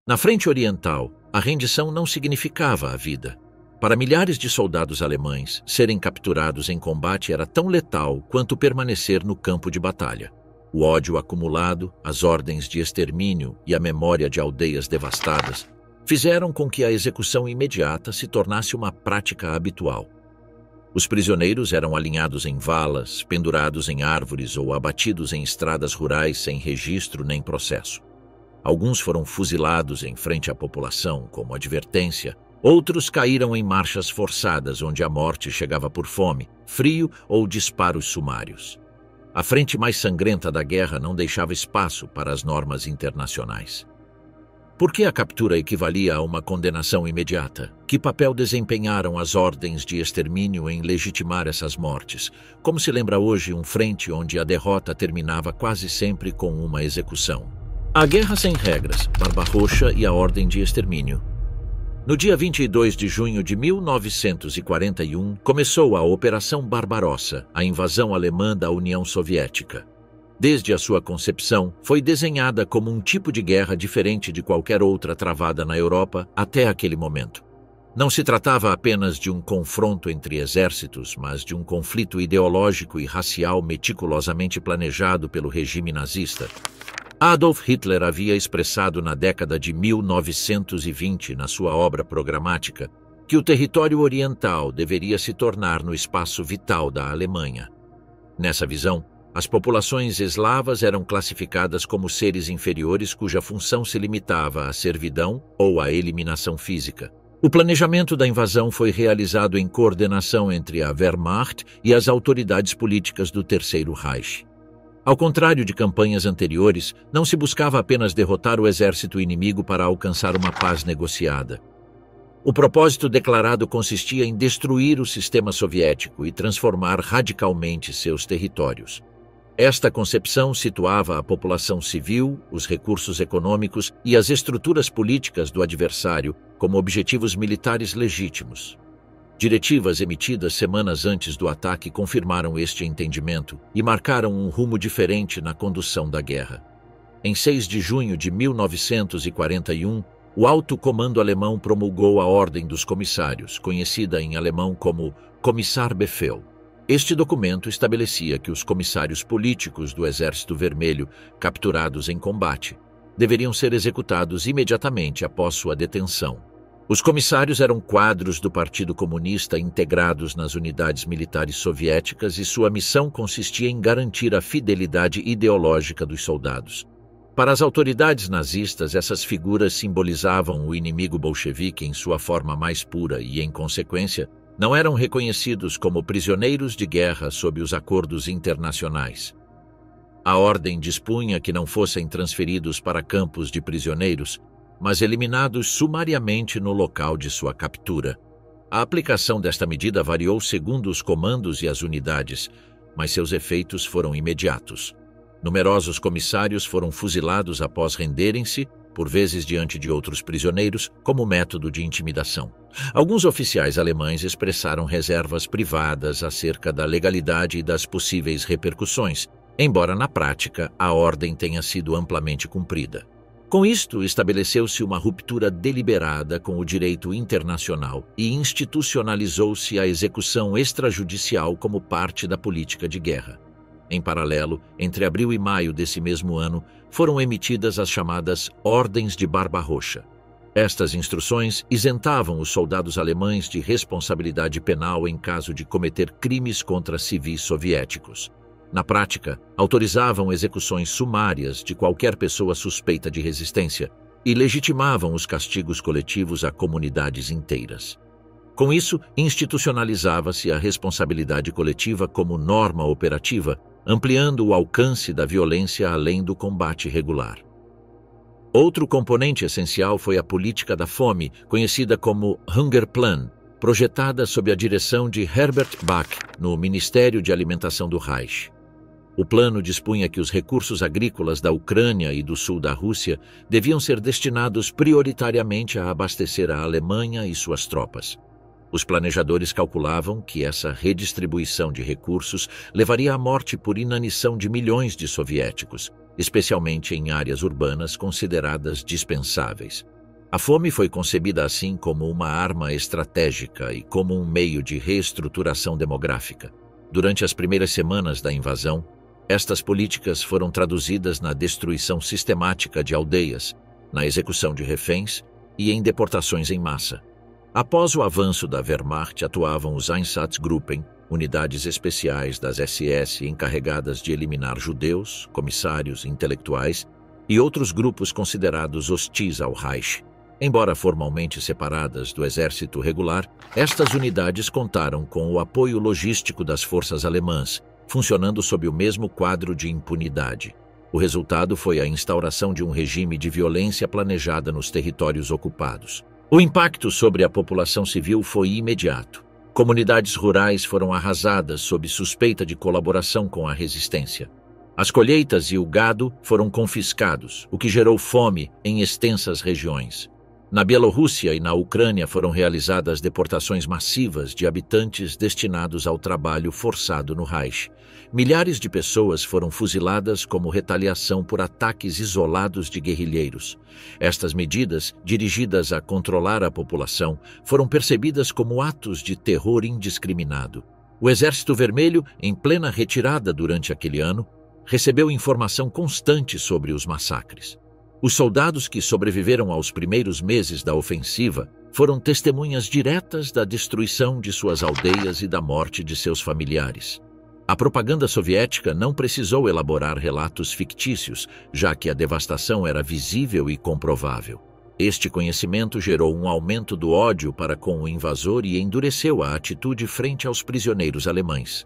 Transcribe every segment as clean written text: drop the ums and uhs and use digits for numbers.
Na frente oriental, a rendição não significava a vida. Para milhares de soldados alemães, serem capturados em combate era tão letal quanto permanecer no campo de batalha. O ódio acumulado, as ordens de extermínio e a memória de aldeias devastadas fizeram com que a execução imediata se tornasse uma prática habitual. Os prisioneiros eram alinhados em valas, pendurados em árvores ou abatidos em estradas rurais sem registro nem processo. Alguns foram fuzilados em frente à população como advertência, outros caíram em marchas forçadas onde a morte chegava por fome, frio ou disparos sumários. A frente mais sangrenta da guerra não deixava espaço para as normas internacionais. Por que a captura equivalia a uma condenação imediata? Que papel desempenharam as ordens de extermínio em legitimar essas mortes? Como se lembra hoje um frente onde a derrota terminava quase sempre com uma execução? A Guerra Sem Regras, Barbarroxa e a Ordem de Extermínio. No dia 22 de junho de 1941, começou a Operação Barbarossa, a invasão alemã da União Soviética. Desde a sua concepção, foi desenhada como um tipo de guerra diferente de qualquer outra travada na Europa até aquele momento. Não se tratava apenas de um confronto entre exércitos, mas de um conflito ideológico e racial meticulosamente planejado pelo regime nazista. Adolf Hitler havia expressado na década de 1920, na sua obra programática, que o território oriental deveria se tornar no espaço vital da Alemanha. Nessa visão, as populações eslavas eram classificadas como seres inferiores cuja função se limitava à servidão ou à eliminação física. O planejamento da invasão foi realizado em coordenação entre a Wehrmacht e as autoridades políticas do Terceiro Reich. Ao contrário de campanhas anteriores, não se buscava apenas derrotar o exército inimigo para alcançar uma paz negociada. O propósito declarado consistia em destruir o sistema soviético e transformar radicalmente seus territórios. Esta concepção situava a população civil, os recursos econômicos e as estruturas políticas do adversário como objetivos militares legítimos. Diretivas emitidas semanas antes do ataque confirmaram este entendimento e marcaram um rumo diferente na condução da guerra. Em 6 de junho de 1941, o alto comando alemão promulgou a Ordem dos Comissários, conhecida em alemão como Kommissarbefehl. Este documento estabelecia que os comissários políticos do Exército Vermelho, capturados em combate, deveriam ser executados imediatamente após sua detenção. Os comissários eram quadros do Partido Comunista integrados nas unidades militares soviéticas e sua missão consistia em garantir a fidelidade ideológica dos soldados. Para as autoridades nazistas, essas figuras simbolizavam o inimigo bolchevique em sua forma mais pura e, em consequência, não eram reconhecidos como prisioneiros de guerra sob os acordos internacionais. A ordem dispunha que não fossem transferidos para campos de prisioneiros, mas eliminados sumariamente no local de sua captura. A aplicação desta medida variou segundo os comandos e as unidades, mas seus efeitos foram imediatos. Numerosos comissários foram fuzilados após renderem-se, por vezes diante de outros prisioneiros, como método de intimidação. Alguns oficiais alemães expressaram reservas privadas acerca da legalidade e das possíveis repercussões, embora na prática a ordem tenha sido amplamente cumprida. Com isto, estabeleceu-se uma ruptura deliberada com o direito internacional e institucionalizou-se a execução extrajudicial como parte da política de guerra. Em paralelo, entre abril e maio desse mesmo ano, foram emitidas as chamadas Ordens de Barbarroxa. Estas instruções isentavam os soldados alemães de responsabilidade penal em caso de cometer crimes contra civis soviéticos. Na prática, autorizavam execuções sumárias de qualquer pessoa suspeita de resistência e legitimavam os castigos coletivos a comunidades inteiras. Com isso, institucionalizava-se a responsabilidade coletiva como norma operativa, ampliando o alcance da violência além do combate regular. Outro componente essencial foi a política da fome, conhecida como Hungerplan, projetada sob a direção de Herbert Bach no Ministério de Alimentação do Reich. O plano dispunha que os recursos agrícolas da Ucrânia e do sul da Rússia deviam ser destinados prioritariamente a abastecer a Alemanha e suas tropas. Os planejadores calculavam que essa redistribuição de recursos levaria à morte por inanição de milhões de soviéticos, especialmente em áreas urbanas consideradas dispensáveis. A fome foi concebida assim como uma arma estratégica e como um meio de reestruturação demográfica. Durante as primeiras semanas da invasão, estas políticas foram traduzidas na destruição sistemática de aldeias, na execução de reféns e em deportações em massa. Após o avanço da Wehrmacht, atuavam os Einsatzgruppen, unidades especiais das SS encarregadas de eliminar judeus, comissários, intelectuais e outros grupos considerados hostis ao Reich. Embora formalmente separadas do exército regular, estas unidades contaram com o apoio logístico das forças alemãs, funcionando sob o mesmo quadro de impunidade. O resultado foi a instauração de um regime de violência planejada nos territórios ocupados. O impacto sobre a população civil foi imediato. Comunidades rurais foram arrasadas sob suspeita de colaboração com a resistência. As colheitas e o gado foram confiscados, o que gerou fome em extensas regiões. Na Bielorrússia e na Ucrânia foram realizadas deportações massivas de habitantes destinados ao trabalho forçado no Reich. Milhares de pessoas foram fuziladas como retaliação por ataques isolados de guerrilheiros. Estas medidas, dirigidas a controlar a população, foram percebidas como atos de terror indiscriminado. O Exército Vermelho, em plena retirada durante aquele ano, recebeu informação constante sobre os massacres. Os soldados que sobreviveram aos primeiros meses da ofensiva foram testemunhas diretas da destruição de suas aldeias e da morte de seus familiares. A propaganda soviética não precisou elaborar relatos fictícios, já que a devastação era visível e comprovável. Este conhecimento gerou um aumento do ódio para com o invasor e endureceu a atitude frente aos prisioneiros alemães.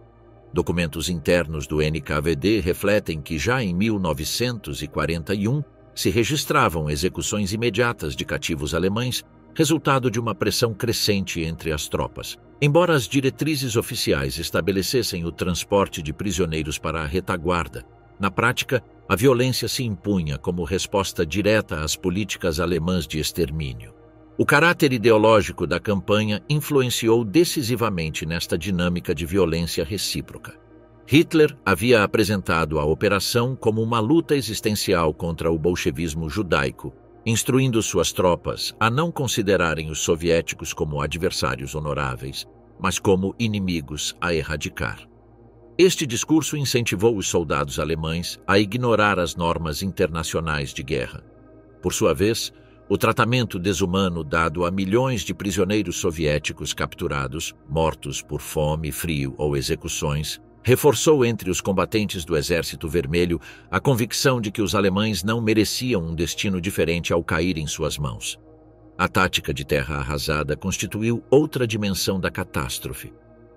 Documentos internos do NKVD refletem que já em 1941 se registravam execuções imediatas de cativos alemães, resultado de uma pressão crescente entre as tropas. Embora as diretrizes oficiais estabelecessem o transporte de prisioneiros para a retaguarda, na prática, a violência se impunha como resposta direta às políticas alemãs de extermínio. O caráter ideológico da campanha influenciou decisivamente nesta dinâmica de violência recíproca. Hitler havia apresentado a operação como uma luta existencial contra o bolchevismo judaico, instruindo suas tropas a não considerarem os soviéticos como adversários honoráveis, mas como inimigos a erradicar. Este discurso incentivou os soldados alemães a ignorar as normas internacionais de guerra. Por sua vez, o tratamento desumano dado a milhões de prisioneiros soviéticos capturados, mortos por fome, frio ou execuções, reforçou entre os combatentes do Exército Vermelho a convicção de que os alemães não mereciam um destino diferente ao cair em suas mãos. A tática de terra arrasada constituiu outra dimensão da catástrofe.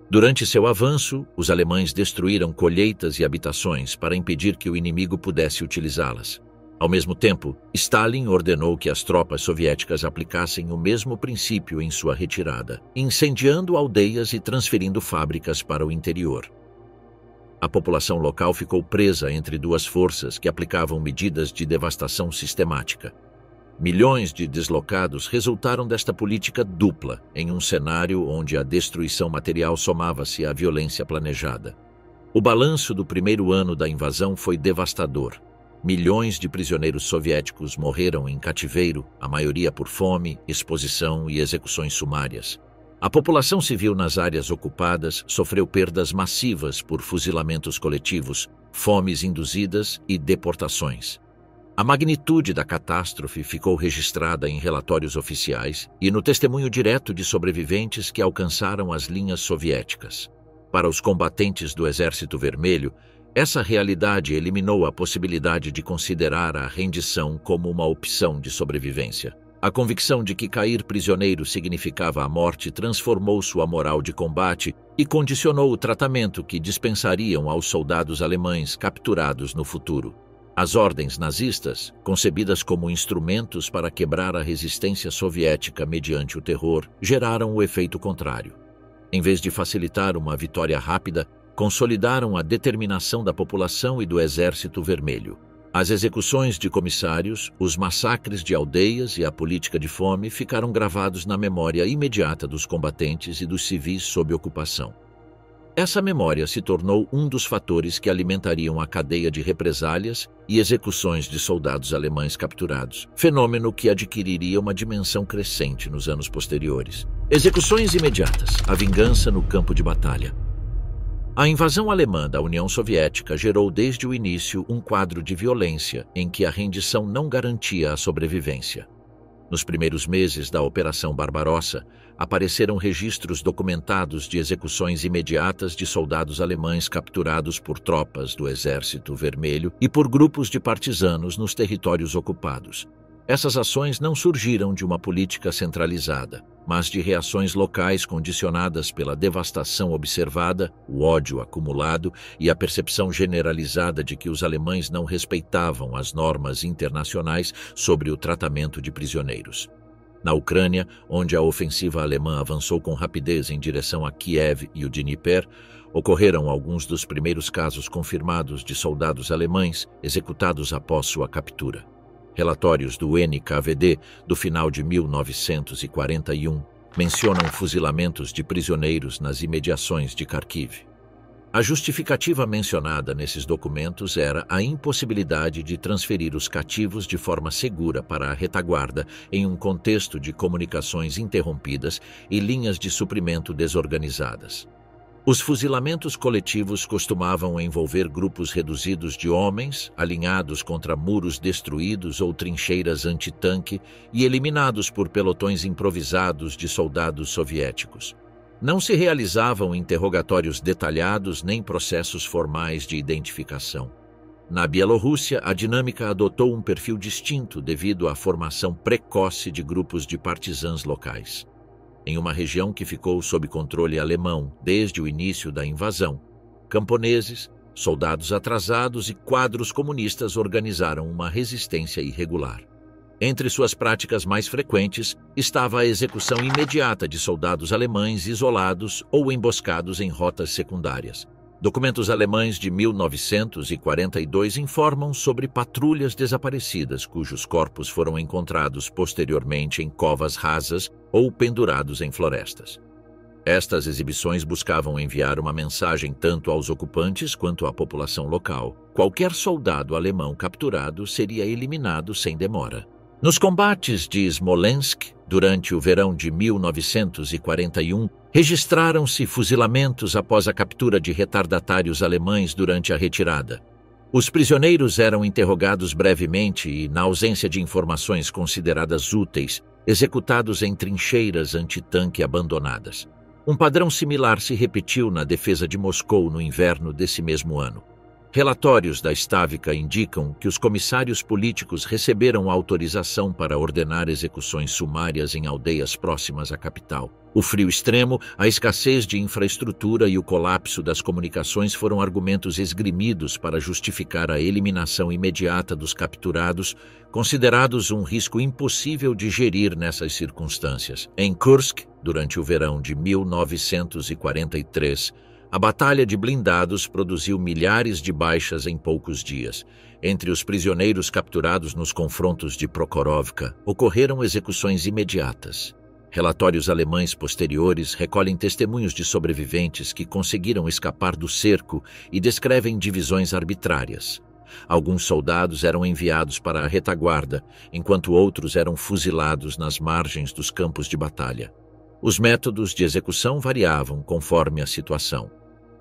Durante seu avanço, os alemães destruíram colheitas e habitações para impedir que o inimigo pudesse utilizá-las. Ao mesmo tempo, Stalin ordenou que as tropas soviéticas aplicassem o mesmo princípio em sua retirada, incendiando aldeias e transferindo fábricas para o interior. A população local ficou presa entre duas forças que aplicavam medidas de devastação sistemática. Milhões de deslocados resultaram desta política dupla, em um cenário onde a destruição material somava-se à violência planejada. O balanço do primeiro ano da invasão foi devastador. Milhões de prisioneiros soviéticos morreram em cativeiro, a maioria por fome, exposição e execuções sumárias. A população civil nas áreas ocupadas sofreu perdas massivas por fuzilamentos coletivos, fomes induzidas e deportações. A magnitude da catástrofe ficou registrada em relatórios oficiais e no testemunho direto de sobreviventes que alcançaram as linhas soviéticas. Para os combatentes do Exército Vermelho, essa realidade eliminou a possibilidade de considerar a rendição como uma opção de sobrevivência. A convicção de que cair prisioneiro significava a morte transformou sua moral de combate e condicionou o tratamento que dispensariam aos soldados alemães capturados no futuro. As ordens nazistas, concebidas como instrumentos para quebrar a resistência soviética mediante o terror, geraram o efeito contrário. Em vez de facilitar uma vitória rápida, consolidaram a determinação da população e do Exército Vermelho. As execuções de comissários, os massacres de aldeias e a política de fome ficaram gravados na memória imediata dos combatentes e dos civis sob ocupação. Essa memória se tornou um dos fatores que alimentariam a cadeia de represálias e execuções de soldados alemães capturados, fenômeno que adquiriria uma dimensão crescente nos anos posteriores. Execuções imediatas, a vingança no campo de batalha. A invasão alemã da União Soviética gerou desde o início um quadro de violência em que a rendição não garantia a sobrevivência. Nos primeiros meses da Operação Barbarossa, apareceram registros documentados de execuções imediatas de soldados alemães capturados por tropas do Exército Vermelho e por grupos de partisanos nos territórios ocupados. Essas ações não surgiram de uma política centralizada, mas de reações locais condicionadas pela devastação observada, o ódio acumulado e a percepção generalizada de que os alemães não respeitavam as normas internacionais sobre o tratamento de prisioneiros. Na Ucrânia, onde a ofensiva alemã avançou com rapidez em direção a Kiev e o Dnieper, ocorreram alguns dos primeiros casos confirmados de soldados alemães executados após sua captura. Relatórios do NKVD do final de 1941 mencionam fuzilamentos de prisioneiros nas imediações de Kharkiv. A justificativa mencionada nesses documentos era a impossibilidade de transferir os cativos de forma segura para a retaguarda em um contexto de comunicações interrompidas e linhas de suprimento desorganizadas. Os fuzilamentos coletivos costumavam envolver grupos reduzidos de homens, alinhados contra muros destruídos ou trincheiras antitanque e eliminados por pelotões improvisados de soldados soviéticos. Não se realizavam interrogatórios detalhados nem processos formais de identificação. Na Bielorrússia, a dinâmica adotou um perfil distinto devido à formação precoce de grupos de partisãs locais. Em uma região que ficou sob controle alemão desde o início da invasão, camponeses, soldados atrasados e quadros comunistas organizaram uma resistência irregular. Entre suas práticas mais frequentes estava a execução imediata de soldados alemães isolados ou emboscados em rotas secundárias. Documentos alemães de 1942 informam sobre patrulhas desaparecidas cujos corpos foram encontrados posteriormente em covas rasas ou pendurados em florestas. Estas exibições buscavam enviar uma mensagem tanto aos ocupantes quanto à população local. Qualquer soldado alemão capturado seria eliminado sem demora. Nos combates de Smolensk, durante o verão de 1941, registraram-se fuzilamentos após a captura de retardatários alemães durante a retirada. Os prisioneiros eram interrogados brevemente e, na ausência de informações consideradas úteis, executados em trincheiras antitanque abandonadas. Um padrão similar se repetiu na defesa de Moscou no inverno desse mesmo ano. Relatórios da Stavka indicam que os comissários políticos receberam autorização para ordenar execuções sumárias em aldeias próximas à capital. O frio extremo, a escassez de infraestrutura e o colapso das comunicações foram argumentos esgrimidos para justificar a eliminação imediata dos capturados, considerados um risco impossível de gerir nessas circunstâncias. Em Kursk, durante o verão de 1943, a Batalha de Blindados produziu milhares de baixas em poucos dias. Entre os prisioneiros capturados nos confrontos de Prokhorovka, ocorreram execuções imediatas. Relatórios alemães posteriores recolhem testemunhos de sobreviventes que conseguiram escapar do cerco e descrevem divisões arbitrárias. Alguns soldados eram enviados para a retaguarda, enquanto outros eram fuzilados nas margens dos campos de batalha. Os métodos de execução variavam conforme a situação.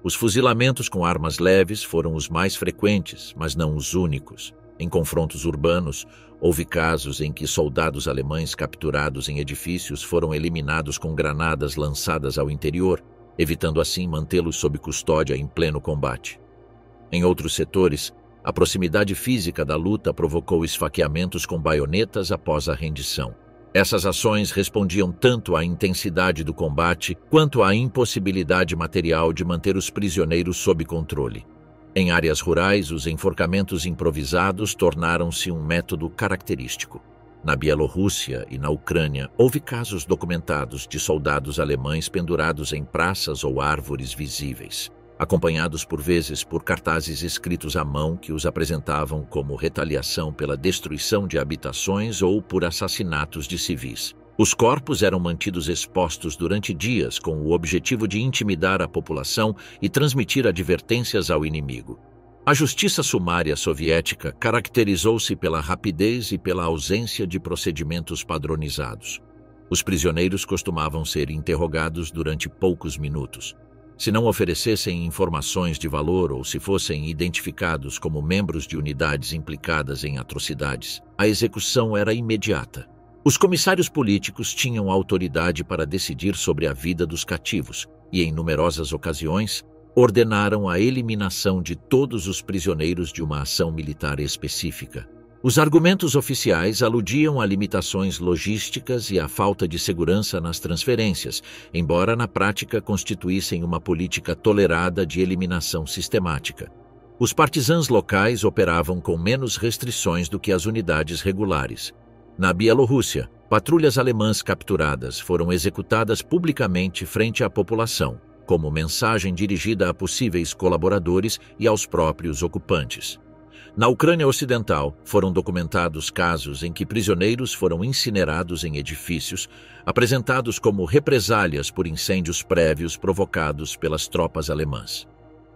Os fuzilamentos com armas leves foram os mais frequentes, mas não os únicos. Em confrontos urbanos, houve casos em que soldados alemães capturados em edifícios foram eliminados com granadas lançadas ao interior, evitando assim mantê-los sob custódia em pleno combate. Em outros setores, a proximidade física da luta provocou esfaqueamentos com baionetas após a rendição. Essas ações respondiam tanto à intensidade do combate quanto à impossibilidade material de manter os prisioneiros sob controle. Em áreas rurais, os enforcamentos improvisados tornaram-se um método característico. Na Bielorrússia e na Ucrânia, houve casos documentados de soldados alemães pendurados em praças ou árvores visíveis, acompanhados por vezes por cartazes escritos à mão que os apresentavam como retaliação pela destruição de habitações ou por assassinatos de civis. Os corpos eram mantidos expostos durante dias com o objetivo de intimidar a população e transmitir advertências ao inimigo. A justiça sumária soviética caracterizou-se pela rapidez e pela ausência de procedimentos padronizados. Os prisioneiros costumavam ser interrogados durante poucos minutos. Se não oferecessem informações de valor ou se fossem identificados como membros de unidades implicadas em atrocidades, a execução era imediata. Os comissários políticos tinham autoridade para decidir sobre a vida dos cativos e, em numerosas ocasiões, ordenaram a eliminação de todos os prisioneiros de uma ação militar específica. Os argumentos oficiais aludiam a limitações logísticas e à falta de segurança nas transferências, embora na prática constituíssem uma política tolerada de eliminação sistemática. Os partisãs locais operavam com menos restrições do que as unidades regulares. Na Bielorrússia, patrulhas alemãs capturadas foram executadas publicamente frente à população, como mensagem dirigida a possíveis colaboradores e aos próprios ocupantes. Na Ucrânia Ocidental, foram documentados casos em que prisioneiros foram incinerados em edifícios, apresentados como represálias por incêndios prévios provocados pelas tropas alemãs.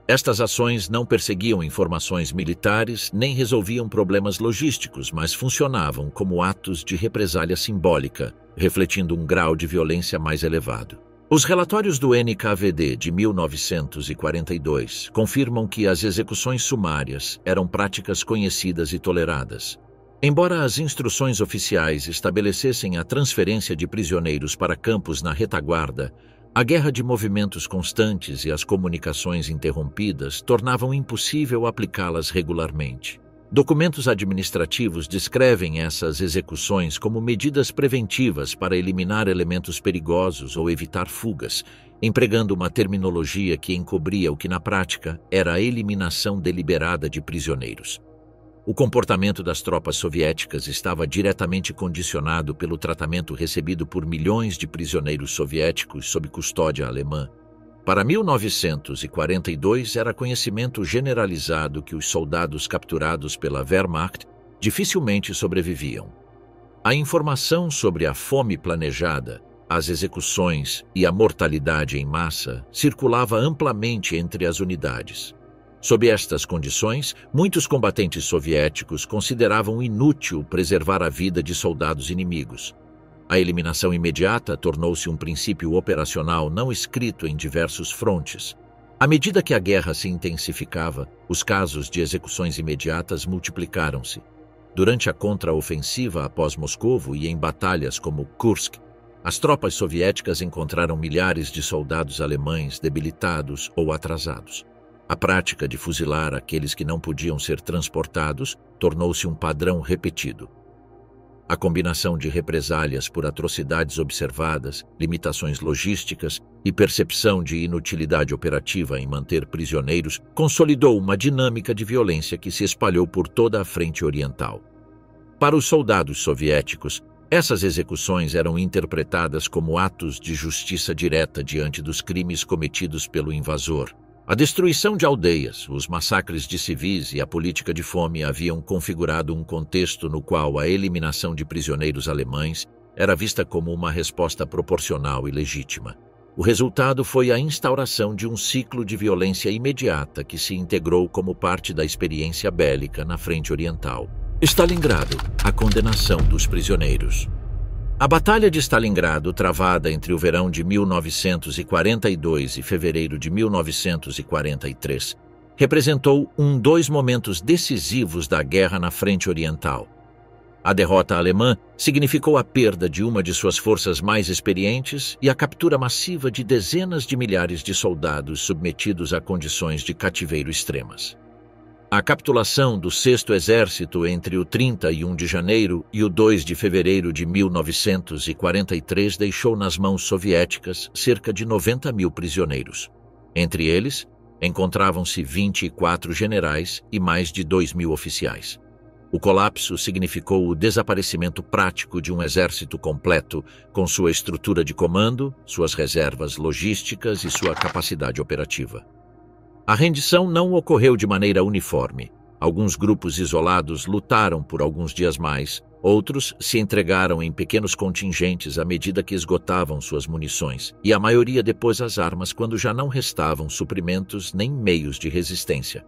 Estas ações não perseguiam informações militares nem resolviam problemas logísticos, mas funcionavam como atos de represália simbólica, refletindo um grau de violência mais elevado. Os relatórios do NKVD de 1942 confirmam que as execuções sumárias eram práticas conhecidas e toleradas. Embora as instruções oficiais estabelecessem a transferência de prisioneiros para campos na retaguarda, a guerra de movimentos constantes e as comunicações interrompidas tornavam impossível aplicá-las regularmente. Documentos administrativos descrevem essas execuções como medidas preventivas para eliminar elementos perigosos ou evitar fugas, empregando uma terminologia que encobria o que na prática era a eliminação deliberada de prisioneiros. O comportamento das tropas soviéticas estava diretamente condicionado pelo tratamento recebido por milhões de prisioneiros soviéticos sob custódia alemã. Para 1942, era conhecimento generalizado que os soldados capturados pela Wehrmacht dificilmente sobreviviam. A informação sobre a fome planejada, as execuções e a mortalidade em massa circulava amplamente entre as unidades. Sob estas condições, muitos combatentes soviéticos consideravam inútil preservar a vida de soldados inimigos. A eliminação imediata tornou-se um princípio operacional não escrito em diversos frontes. À medida que a guerra se intensificava, os casos de execuções imediatas multiplicaram-se. Durante a contraofensiva após Moscovo e em batalhas como Kursk, as tropas soviéticas encontraram milhares de soldados alemães debilitados ou atrasados. A prática de fuzilar aqueles que não podiam ser transportados tornou-se um padrão repetido. A combinação de represálias por atrocidades observadas, limitações logísticas e percepção de inutilidade operativa em manter prisioneiros consolidou uma dinâmica de violência que se espalhou por toda a frente oriental. Para os soldados soviéticos, essas execuções eram interpretadas como atos de justiça direta diante dos crimes cometidos pelo invasor. A destruição de aldeias, os massacres de civis e a política de fome haviam configurado um contexto no qual a eliminação de prisioneiros alemães era vista como uma resposta proporcional e legítima. O resultado foi a instauração de um ciclo de violência imediata que se integrou como parte da experiência bélica na frente oriental. Stalingrado, a condenação dos prisioneiros. A Batalha de Stalingrado, travada entre o verão de 1942 e fevereiro de 1943, representou dois momentos decisivos da guerra na frente oriental. A derrota alemã significou a perda de uma de suas forças mais experientes e a captura massiva de dezenas de milhares de soldados submetidos a condições de cativeiro extremas. A capitulação do 6º Exército entre o 31 de janeiro e o 2 de fevereiro de 1943 deixou nas mãos soviéticas cerca de 90 mil prisioneiros. Entre eles, encontravam-se 24 generais e mais de 2.000 oficiais. O colapso significou o desaparecimento prático de um exército completo, com sua estrutura de comando, suas reservas logísticas e sua capacidade operativa. A rendição não ocorreu de maneira uniforme. Alguns grupos isolados lutaram por alguns dias mais, outros se entregaram em pequenos contingentes à medida que esgotavam suas munições, e a maioria depôs as armas quando já não restavam suprimentos nem meios de resistência.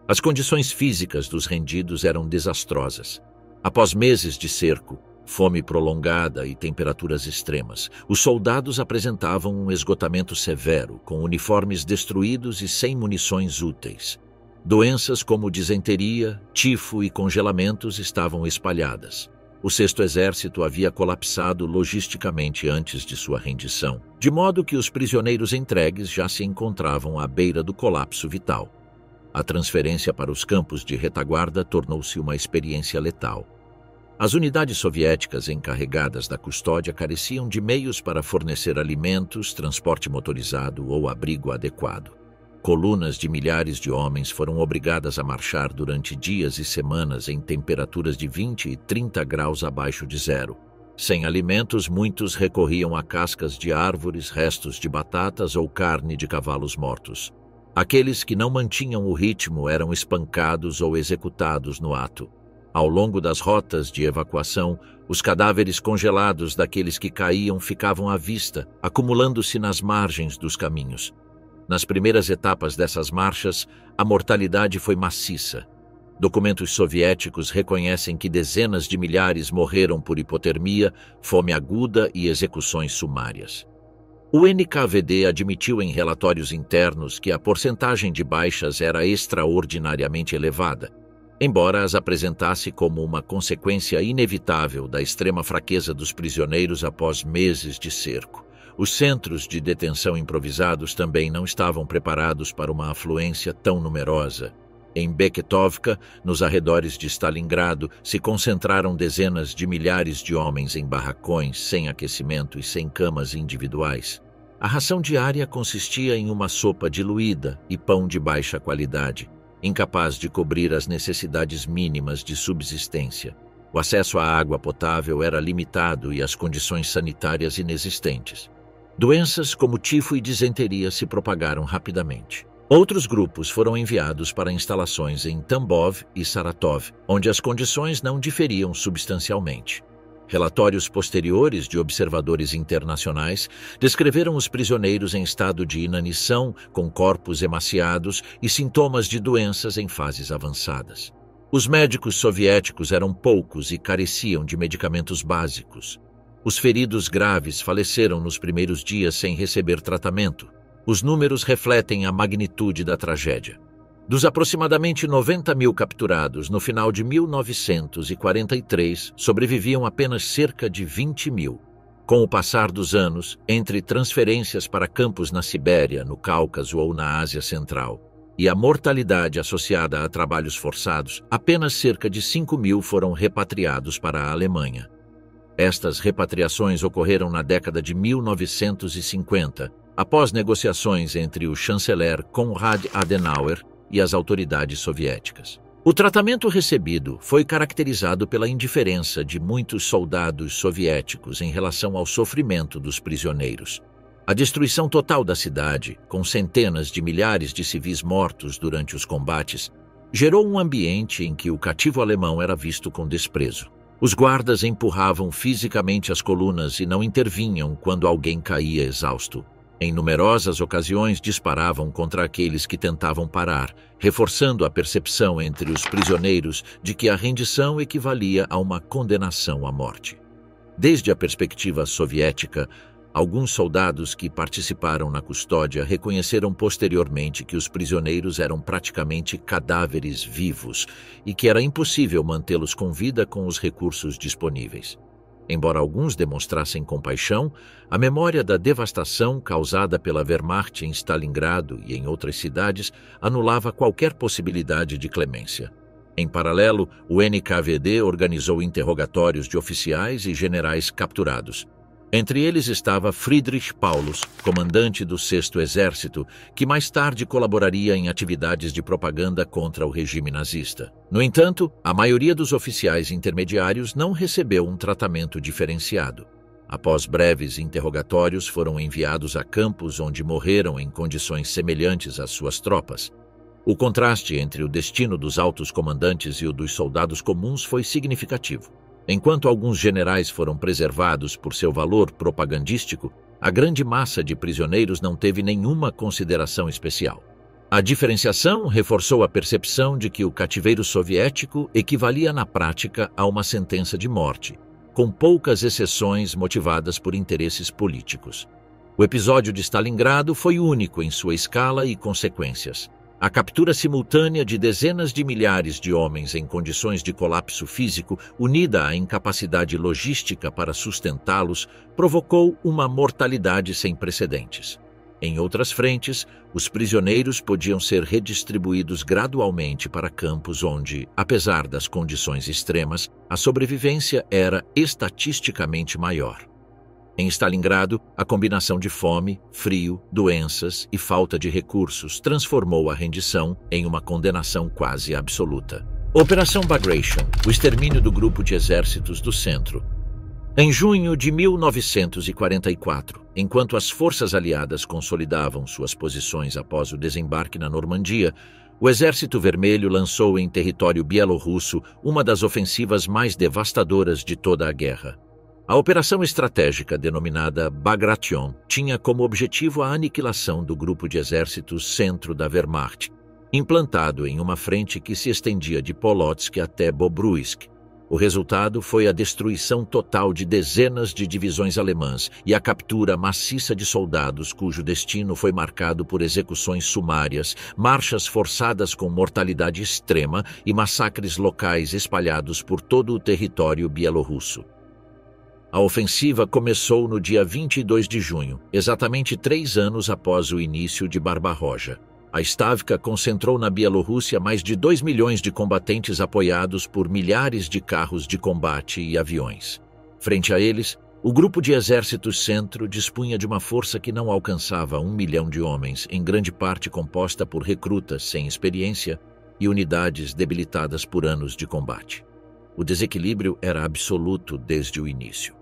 As condições físicas dos rendidos eram desastrosas. Após meses de cerco, fome prolongada e temperaturas extremas, os soldados apresentavam um esgotamento severo, com uniformes destruídos e sem munições úteis. Doenças como disenteria, tifo e congelamentos estavam espalhadas. O Sexto Exército havia colapsado logisticamente antes de sua rendição, de modo que os prisioneiros entregues já se encontravam à beira do colapso vital. A transferência para os campos de retaguarda tornou-se uma experiência letal. As unidades soviéticas encarregadas da custódia careciam de meios para fornecer alimentos, transporte motorizado ou abrigo adequado. Colunas de milhares de homens foram obrigadas a marchar durante dias e semanas em temperaturas de 20 e 30 graus abaixo de zero. Sem alimentos, muitos recorriam a cascas de árvores, restos de batatas ou carne de cavalos mortos. Aqueles que não mantinham o ritmo eram espancados ou executados no ato. Ao longo das rotas de evacuação, os cadáveres congelados daqueles que caíam ficavam à vista, acumulando-se nas margens dos caminhos. Nas primeiras etapas dessas marchas, a mortalidade foi maciça. Documentos soviéticos reconhecem que dezenas de milhares morreram por hipotermia, fome aguda e execuções sumárias. O NKVD admitiu em relatórios internos que a porcentagem de baixas era extraordinariamente elevada, embora as apresentasse como uma consequência inevitável da extrema fraqueza dos prisioneiros após meses de cerco. Os centros de detenção improvisados também não estavam preparados para uma afluência tão numerosa. Em Bektovka, nos arredores de Stalingrado, se concentraram dezenas de milhares de homens em barracões, sem aquecimento e sem camas individuais. A ração diária consistia em uma sopa diluída e pão de baixa qualidade, incapaz de cobrir as necessidades mínimas de subsistência. O acesso à água potável era limitado e as condições sanitárias inexistentes. Doenças como tifo e disenteria se propagaram rapidamente. Outros grupos foram enviados para instalações em Tambov e Saratov, onde as condições não diferiam substancialmente. Relatórios posteriores de observadores internacionais descreveram os prisioneiros em estado de inanição, com corpos emaciados e sintomas de doenças em fases avançadas. Os médicos soviéticos eram poucos e careciam de medicamentos básicos. Os feridos graves faleceram nos primeiros dias sem receber tratamento. Os números refletem a magnitude da tragédia. Dos aproximadamente 90 mil capturados no final de 1943, sobreviviam apenas cerca de 20 mil. Com o passar dos anos, entre transferências para campos na Sibéria, no Cáucaso ou na Ásia Central, e a mortalidade associada a trabalhos forçados, apenas cerca de 5 mil foram repatriados para a Alemanha. Estas repatriações ocorreram na década de 1950, após negociações entre o chanceler Konrad Adenauer e as autoridades soviéticas. O tratamento recebido foi caracterizado pela indiferença de muitos soldados soviéticos em relação ao sofrimento dos prisioneiros. A destruição total da cidade, com centenas de milhares de civis mortos durante os combates, gerou um ambiente em que o cativo alemão era visto com desprezo. Os guardas empurravam fisicamente as colunas e não intervinham quando alguém caía exausto. Em numerosas ocasiões disparavam contra aqueles que tentavam parar, reforçando a percepção entre os prisioneiros de que a rendição equivalia a uma condenação à morte. Desde a perspectiva soviética, alguns soldados que participaram na custódia reconheceram posteriormente que os prisioneiros eram praticamente cadáveres vivos e que era impossível mantê-los com vida com os recursos disponíveis. Embora alguns demonstrassem compaixão, a memória da devastação causada pela Wehrmacht em Stalingrado e em outras cidades anulava qualquer possibilidade de clemência. Em paralelo, o NKVD organizou interrogatórios de oficiais e generais capturados. Entre eles estava Friedrich Paulus, comandante do Sexto Exército, que mais tarde colaboraria em atividades de propaganda contra o regime nazista. No entanto, a maioria dos oficiais intermediários não recebeu um tratamento diferenciado. Após breves interrogatórios, foram enviados a campos onde morreram em condições semelhantes às suas tropas. O contraste entre o destino dos altos comandantes e o dos soldados comuns foi significativo. Enquanto alguns generais foram preservados por seu valor propagandístico, a grande massa de prisioneiros não teve nenhuma consideração especial. A diferenciação reforçou a percepção de que o cativeiro soviético equivalia na prática a uma sentença de morte, com poucas exceções motivadas por interesses políticos. O episódio de Stalingrado foi único em sua escala e consequências. A captura simultânea de dezenas de milhares de homens em condições de colapso físico, unida à incapacidade logística para sustentá-los, provocou uma mortalidade sem precedentes. Em outras frentes, os prisioneiros podiam ser redistribuídos gradualmente para campos onde, apesar das condições extremas, a sobrevivência era estatisticamente maior. Em Stalingrado, a combinação de fome, frio, doenças e falta de recursos transformou a rendição em uma condenação quase absoluta. Operação Bagration, o extermínio do grupo de exércitos do centro. Em junho de 1944, enquanto as forças aliadas consolidavam suas posições após o desembarque na Normandia, o Exército Vermelho lançou em território bielorrusso uma das ofensivas mais devastadoras de toda a guerra. A operação estratégica denominada Bagration tinha como objetivo a aniquilação do grupo de exércitos centro da Wehrmacht, implantado em uma frente que se estendia de Polotsk até Bobruisk. O resultado foi a destruição total de dezenas de divisões alemãs e a captura maciça de soldados cujo destino foi marcado por execuções sumárias, marchas forçadas com mortalidade extrema e massacres locais espalhados por todo o território bielorrusso. A ofensiva começou no dia 22 de junho, exatamente 3 anos após o início de Barbarroja. A Stavka concentrou na Bielorrússia mais de 2 milhões de combatentes apoiados por milhares de carros de combate e aviões. Frente a eles, o grupo de exércitos centro dispunha de uma força que não alcançava 1 milhão de homens, em grande parte composta por recrutas sem experiência e unidades debilitadas por anos de combate. O desequilíbrio era absoluto desde o início.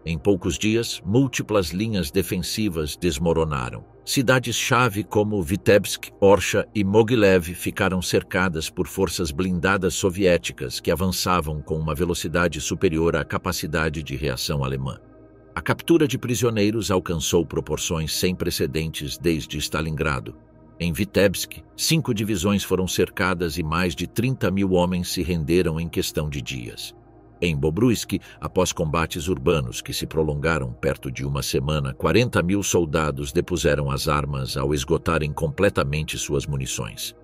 Em poucos dias, múltiplas linhas defensivas desmoronaram. Cidades-chave como Vitebsk, Orsha e Mogilev ficaram cercadas por forças blindadas soviéticas que avançavam com uma velocidade superior à capacidade de reação alemã. A captura de prisioneiros alcançou proporções sem precedentes desde Stalingrado. Em Vitebsk, 5 divisões foram cercadas e mais de 30 mil homens se renderam em questão de dias. Em Bobruisk, após combates urbanos que se prolongaram perto de uma semana, 40 mil soldados depuseram as armas ao esgotarem completamente suas munições.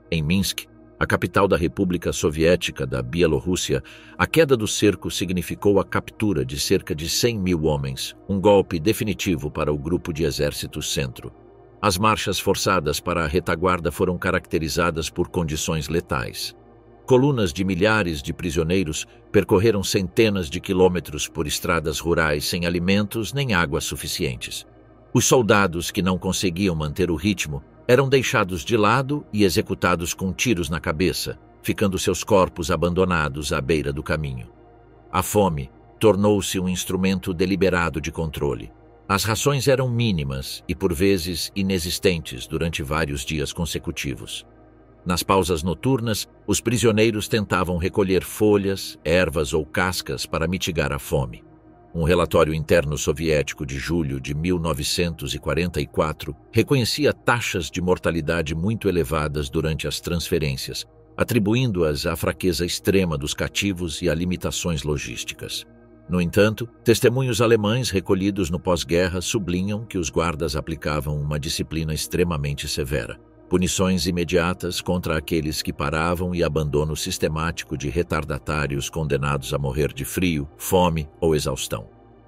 Em Minsk, a capital da República Soviética da Bielorrússia, a queda do cerco significou a captura de cerca de 100 mil homens, um golpe definitivo para o grupo de exércitos centro. As marchas forçadas para a retaguarda foram caracterizadas por condições letais. Colunas de milhares de prisioneiros percorreram centenas de quilômetros por estradas rurais sem alimentos nem água suficientes. Os soldados que não conseguiam manter o ritmo eram deixados de lado e executados com tiros na cabeça, ficando seus corpos abandonados à beira do caminho. A fome tornou-se um instrumento deliberado de controle. As rações eram mínimas e, por vezes, inexistentes durante vários dias consecutivos. Nas pausas noturnas, os prisioneiros tentavam recolher folhas, ervas ou cascas para mitigar a fome. Um relatório interno soviético de julho de 1944 reconhecia taxas de mortalidade muito elevadas durante as transferências, atribuindo-as à fraqueza extrema dos cativos e a limitações logísticas. No entanto, testemunhos alemães recolhidos no pós-guerra sublinham que os guardas aplicavam uma disciplina extremamente severa. Punições imediatas contra aqueles que paravam e abandono sistemático de retardatários condenados a morrer de frio, fome ou exaustão.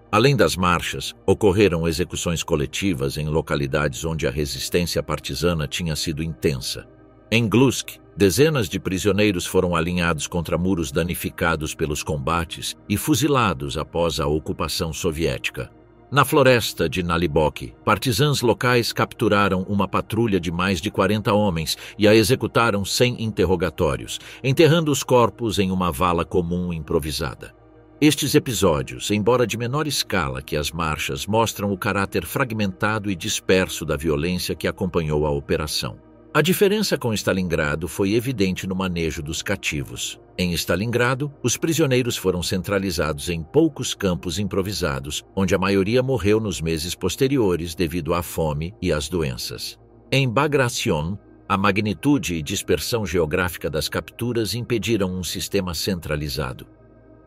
Além das marchas, ocorreram execuções coletivas em localidades onde a resistência partisana tinha sido intensa. Em Glusk, dezenas de prisioneiros foram alinhados contra muros danificados pelos combates e fuzilados após a ocupação soviética. Na floresta de Nalibok, partisãs locais capturaram uma patrulha de mais de 40 homens e a executaram sem interrogatórios, enterrando os corpos em uma vala comum improvisada. Estes episódios, embora de menor escala que as marchas, mostram o caráter fragmentado e disperso da violência que acompanhou a operação. A diferença com Stalingrado foi evidente no manejo dos cativos. Em Stalingrado, os prisioneiros foram centralizados em poucos campos improvisados, onde a maioria morreu nos meses posteriores devido à fome e às doenças. Em Bagration, a magnitude e dispersão geográfica das capturas impediram um sistema centralizado.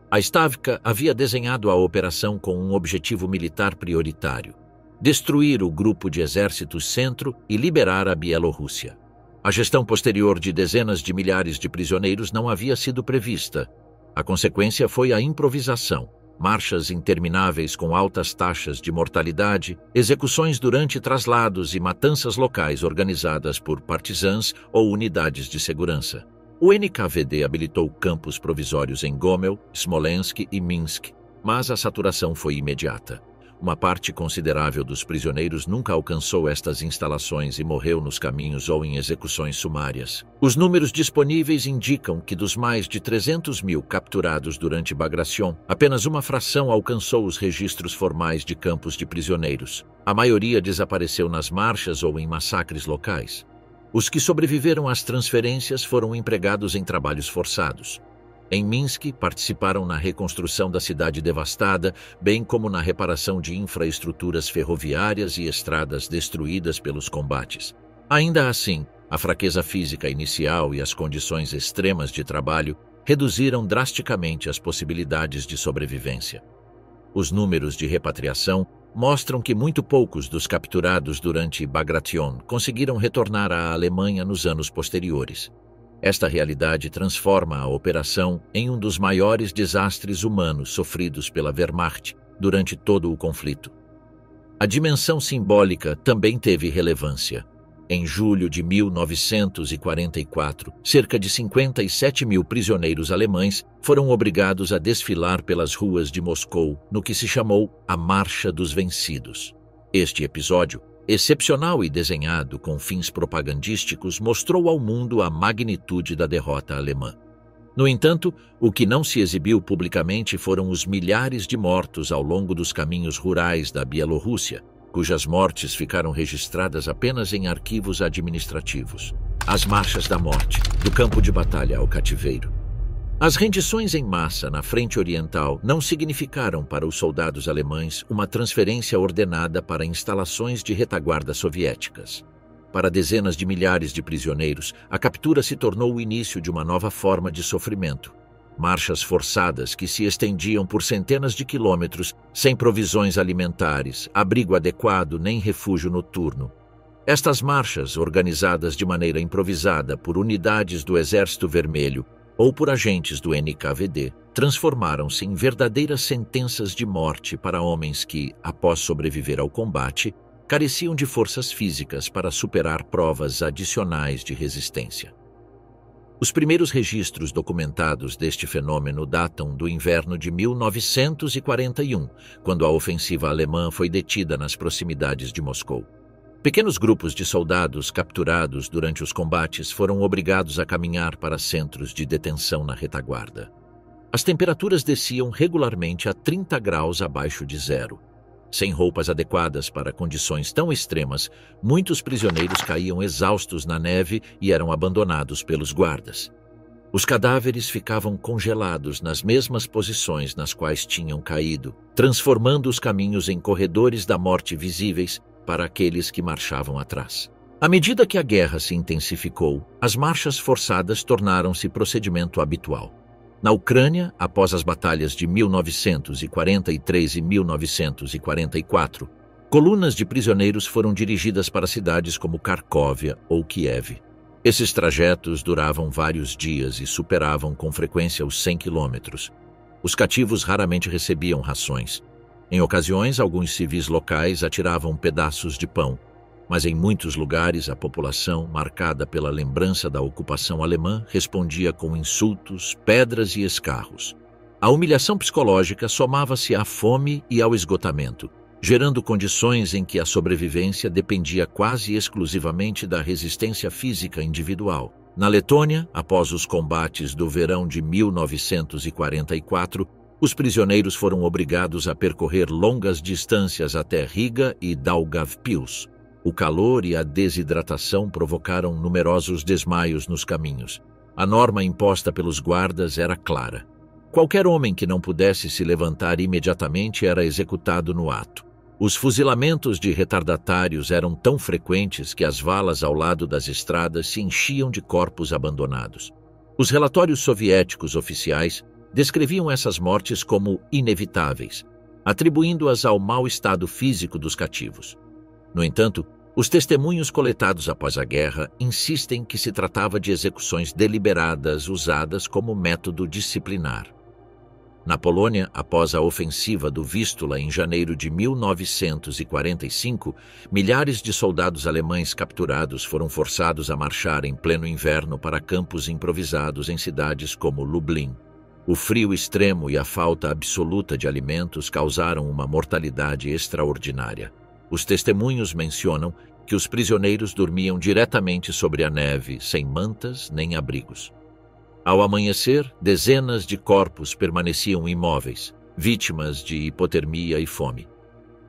A Stavka havia desenhado a operação com um objetivo militar prioritário: destruir o grupo de exércitos centro e liberar a Bielorrússia. A gestão posterior de dezenas de milhares de prisioneiros não havia sido prevista. A consequência foi a improvisação, marchas intermináveis com altas taxas de mortalidade, execuções durante traslados e matanças locais organizadas por partisãs ou unidades de segurança. O NKVD habilitou campos provisórios em Gomel, Smolensk e Minsk, mas a saturação foi imediata. Uma parte considerável dos prisioneiros nunca alcançou estas instalações e morreu nos caminhos ou em execuções sumárias. Os números disponíveis indicam que dos mais de 300 mil capturados durante Bagration, apenas uma fração alcançou os registros formais de campos de prisioneiros. A maioria desapareceu nas marchas ou em massacres locais. Os que sobreviveram às transferências foram empregados em trabalhos forçados. Em Minsk, participaram na reconstrução da cidade devastada, bem como na reparação de infraestruturas ferroviárias e estradas destruídas pelos combates. Ainda assim, a fraqueza física inicial e as condições extremas de trabalho reduziram drasticamente as possibilidades de sobrevivência. Os números de repatriação mostram que muito poucos dos capturados durante Bagration conseguiram retornar à Alemanha nos anos posteriores. Esta realidade transforma a operação em um dos maiores desastres humanos sofridos pela Wehrmacht durante todo o conflito. A dimensão simbólica também teve relevância. Em julho de 1944, cerca de 57 mil prisioneiros alemães foram obrigados a desfilar pelas ruas de Moscou no que se chamou a Marcha dos Vencidos. Este episódio, excepcional e desenhado com fins propagandísticos, mostrou ao mundo a magnitude da derrota alemã. No entanto, o que não se exibiu publicamente foram os milhares de mortos ao longo dos caminhos rurais da Bielorrússia, cujas mortes ficaram registradas apenas em arquivos administrativos. As marchas da morte, do campo de batalha ao cativeiro. As rendições em massa na frente oriental não significaram para os soldados alemães uma transferência ordenada para instalações de retaguarda soviéticas. Para dezenas de milhares de prisioneiros, a captura se tornou o início de uma nova forma de sofrimento. Marchas forçadas que se estendiam por centenas de quilômetros, sem provisões alimentares, abrigo adequado nem refúgio noturno. Estas marchas, organizadas de maneira improvisada por unidades do Exército Vermelho ou por agentes do NKVD, transformaram-se em verdadeiras sentenças de morte para homens que, após sobreviver ao combate, careciam de forças físicas para superar provas adicionais de resistência. Os primeiros registros documentados deste fenômeno datam do inverno de 1941, quando a ofensiva alemã foi detida nas proximidades de Moscou. Pequenos grupos de soldados capturados durante os combates foram obrigados a caminhar para centros de detenção na retaguarda. As temperaturas desciam regularmente a 30 graus abaixo de zero. Sem roupas adequadas para condições tão extremas, muitos prisioneiros caíam exaustos na neve e eram abandonados pelos guardas. Os cadáveres ficavam congelados nas mesmas posições nas quais tinham caído, transformando os caminhos em corredores da morte visíveis para aqueles que marchavam atrás. À medida que a guerra se intensificou, as marchas forçadas tornaram-se procedimento habitual. Na Ucrânia, após as batalhas de 1943 e 1944, colunas de prisioneiros foram dirigidas para cidades como Kharkovia ou Kiev. Esses trajetos duravam vários dias e superavam com frequência os 100 quilômetros. Os cativos raramente recebiam rações. Em ocasiões, alguns civis locais atiravam pedaços de pão, mas em muitos lugares a população, marcada pela lembrança da ocupação alemã, respondia com insultos, pedras e escarros. A humilhação psicológica somava-se à fome e ao esgotamento, gerando condições em que a sobrevivência dependia quase exclusivamente da resistência física individual. Na Letônia, após os combates do verão de 1944, os prisioneiros foram obrigados a percorrer longas distâncias até Riga e Daugavpils. O calor e a desidratação provocaram numerosos desmaios nos caminhos. A norma imposta pelos guardas era clara. Qualquer homem que não pudesse se levantar imediatamente era executado no ato. Os fuzilamentos de retardatários eram tão frequentes que as valas ao lado das estradas se enchiam de corpos abandonados. Os relatórios soviéticos oficiais descreviam essas mortes como inevitáveis, atribuindo-as ao mau estado físico dos cativos. No entanto, os testemunhos coletados após a guerra insistem que se tratava de execuções deliberadas usadas como método disciplinar. Na Polônia, após a ofensiva do Vístula em janeiro de 1945, milhares de soldados alemães capturados foram forçados a marchar em pleno inverno para campos improvisados em cidades como Lublin. O frio extremo e a falta absoluta de alimentos causaram uma mortalidade extraordinária. Os testemunhos mencionam que os prisioneiros dormiam diretamente sobre a neve, sem mantas nem abrigos. Ao amanhecer, dezenas de corpos permaneciam imóveis, vítimas de hipotermia e fome.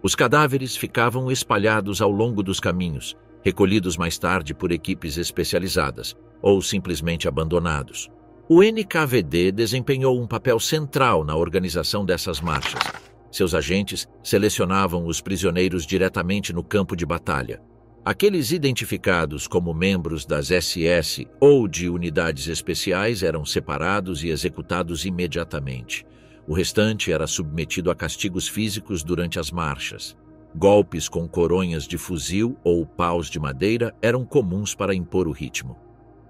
Os cadáveres ficavam espalhados ao longo dos caminhos, recolhidos mais tarde por equipes especializadas, ou simplesmente abandonados. O NKVD desempenhou um papel central na organização dessas marchas. Seus agentes selecionavam os prisioneiros diretamente no campo de batalha. Aqueles identificados como membros das SS ou de unidades especiais eram separados e executados imediatamente. O restante era submetido a castigos físicos durante as marchas. Golpes com coronhas de fuzil ou paus de madeira eram comuns para impor o ritmo.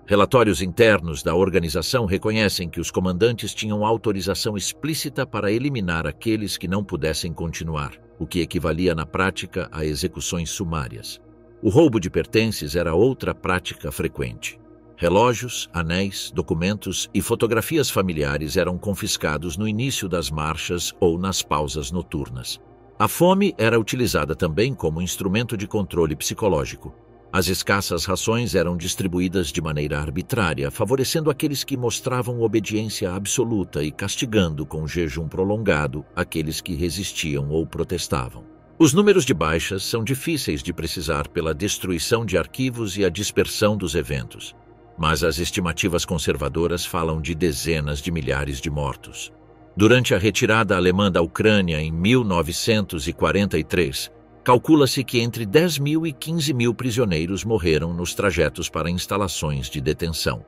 Relatórios internos da organização reconhecem que os comandantes tinham autorização explícita para eliminar aqueles que não pudessem continuar, o que equivalia na prática a execuções sumárias. O roubo de pertences era outra prática frequente. Relógios, anéis, documentos e fotografias familiares eram confiscados no início das marchas ou nas pausas noturnas. A fome era utilizada também como instrumento de controle psicológico. As escassas rações eram distribuídas de maneira arbitrária, favorecendo aqueles que mostravam obediência absoluta e castigando com jejum prolongado aqueles que resistiam ou protestavam. Os números de baixas são difíceis de precisar pela destruição de arquivos e a dispersão dos eventos, mas as estimativas conservadoras falam de dezenas de milhares de mortos. Durante a retirada alemã da Ucrânia em 1943, calcula-se que entre 10 mil e 15 mil prisioneiros morreram nos trajetos para instalações de detenção.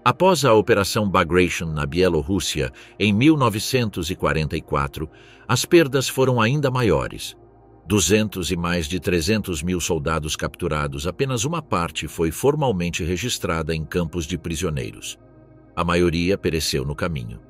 Após a Operação Bagration na Bielorrússia, em 1944, as perdas foram ainda maiores. 200 e mais de 300 mil soldados capturados, apenas uma parte foi formalmente registrada em campos de prisioneiros. A maioria pereceu no caminho.